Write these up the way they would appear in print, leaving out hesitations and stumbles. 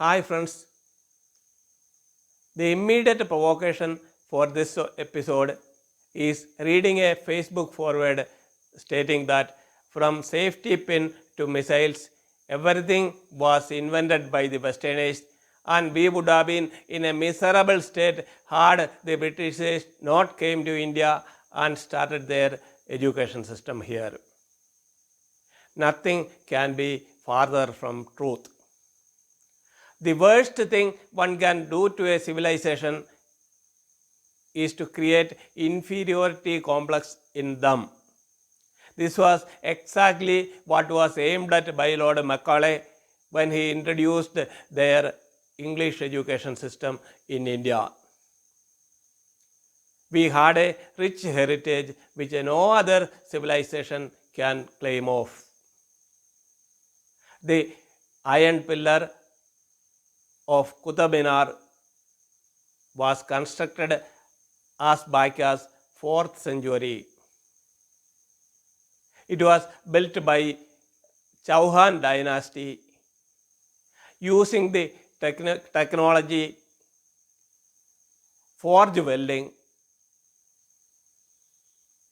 Hi friends, the immediate provocation for this episode is reading a Facebook forward stating that from safety pin to missiles, everything was invented by the Westerners and we would have been in a miserable state had the Britishers not came to India and started their education system here. Nothing can be farther from truth. The worst thing one can do to a civilization is to create inferiority complex in them. This was exactly what was aimed at by Lord Macaulay when he introduced their English education system in India. We had a rich heritage which no other civilization can claim of. The iron pillar of Qutub Minar was constructed as back as 4th century. It was built by Chauhan dynasty using the technology forge welding,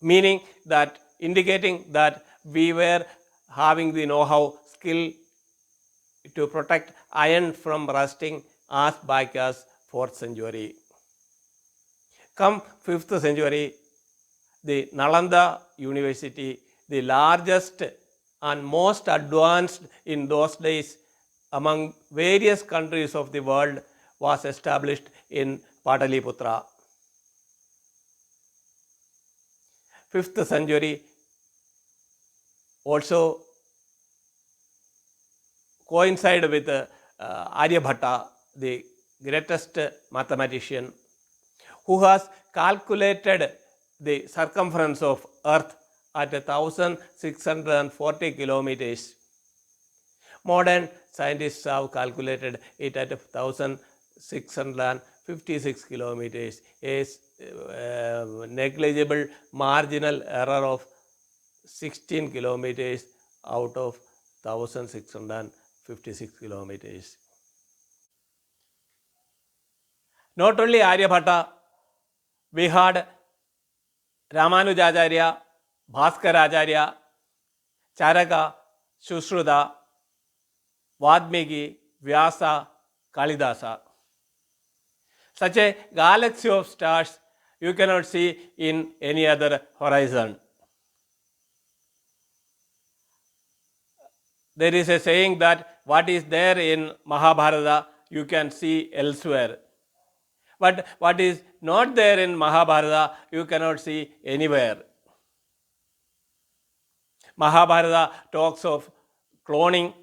meaning that indicating that we were having the know-how skill to protect iron from rusting as back as 4th century. Come 5th century, the Nalanda University, the largest and most advanced in those days among various countries of the world, was established in Pataliputra. 5th century also coincided with Aryabhatta, the greatest mathematician, who has calculated the circumference of Earth at 1640 kilometers. Modern scientists have calculated it at 1656 kilometers, a negligible marginal error of 16 kilometers out of 1656 kilometers. Not only Aryabhatta, we had Ramanujacharya, Bhaskaracharya, Charaka, Sushruta, Valmiki, Vyasa, Kalidasa. Such a galaxy of stars you cannot see in any other horizon. There is a saying that what is there in Mahabharata you can see elsewhere. But what is not there in Mahabharata you cannot see anywhere. Mahabharata talks of cloning,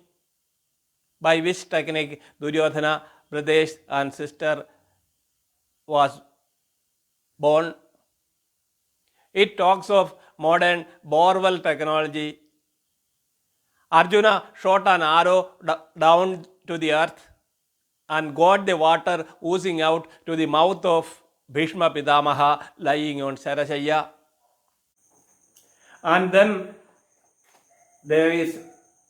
by which technique Duryodhana, brothers and sister was born. It talks of modern borewell technology. Arjuna shot an arrow down to the earth and got the water oozing out to the mouth of Bhishma Pitamaha lying on Sarashaya. And then there is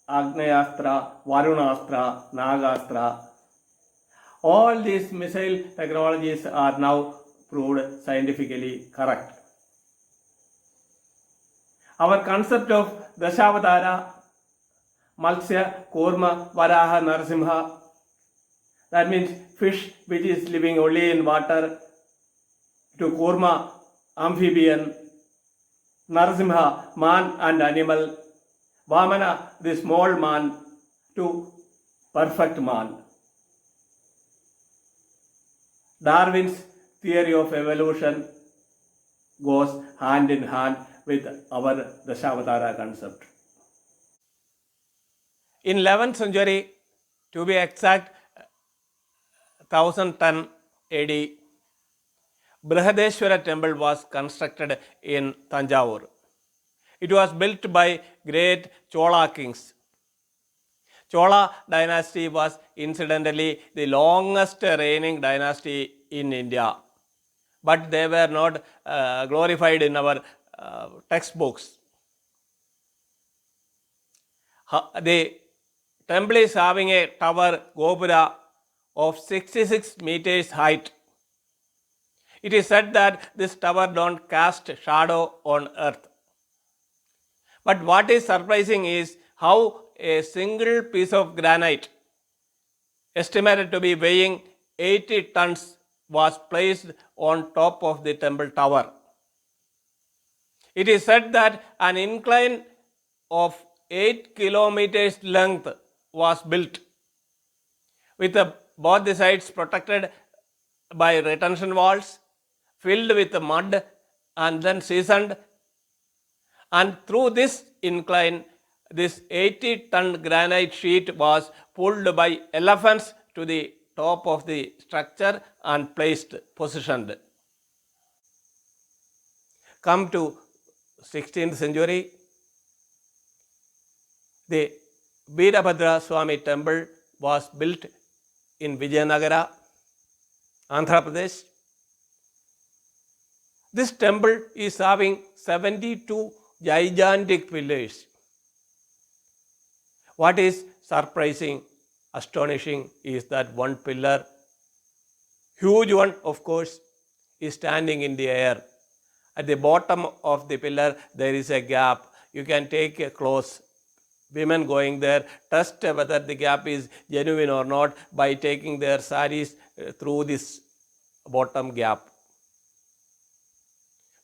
Agnayastra, Varunastra, Nagastra. All these missile technologies are now proved scientifically correct. Our concept of Dashavatara, Matsya, Kurma, Varaha, Narasimha, that means fish which is living only in water, to Kurma, amphibian, Narasimha, man and animal, Vamana, the small man, to perfect man. Darwin's theory of evolution goes hand in hand with our Dashavatara concept. In 11th century, to be exact, 1010 AD, Brihadeshwara temple was constructed in Tanjavur. It was built by great Chola kings. Chola dynasty was incidentally the longest reigning dynasty in India, but they were not glorified in our textbooks. The temple is having a tower, Gopura, of 66 meters height. It is said that this tower don't cast shadow on earth. But what is surprising is how a single piece of granite, estimated to be weighing 80 tons, was placed on top of the temple tower. It is said that an incline of 8 kilometers length was built, with both the sides protected by retention walls, filled with mud and then seasoned. And through this incline, this 80-ton granite sheet was pulled by elephants to the top of the structure and positioned. Come to 16th century, the Veerabhadra Swami temple was built in Vijayanagara, Andhra Pradesh. This temple is having 72 gigantic pillars. What is surprising, astonishing is that one pillar, huge one of course, is standing in the air. At the bottom of the pillar there is a gap. You can take a close. Women going there test whether the gap is genuine or not by taking their saris through this bottom gap.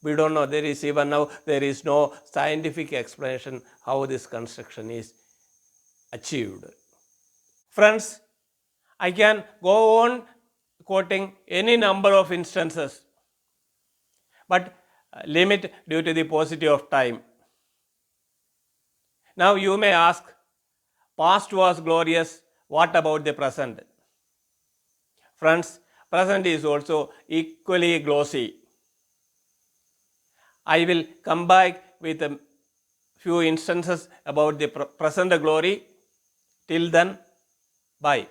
We don't know. There is even now, there is no scientific explanation how this construction is achieved. Friends, I can go on quoting any number of instances, but limit due to the paucity of time. Now you may ask, past was glorious, what about the present? Friends, present is also equally glossy. I will come back with a few instances about the present glory. Till then, bye.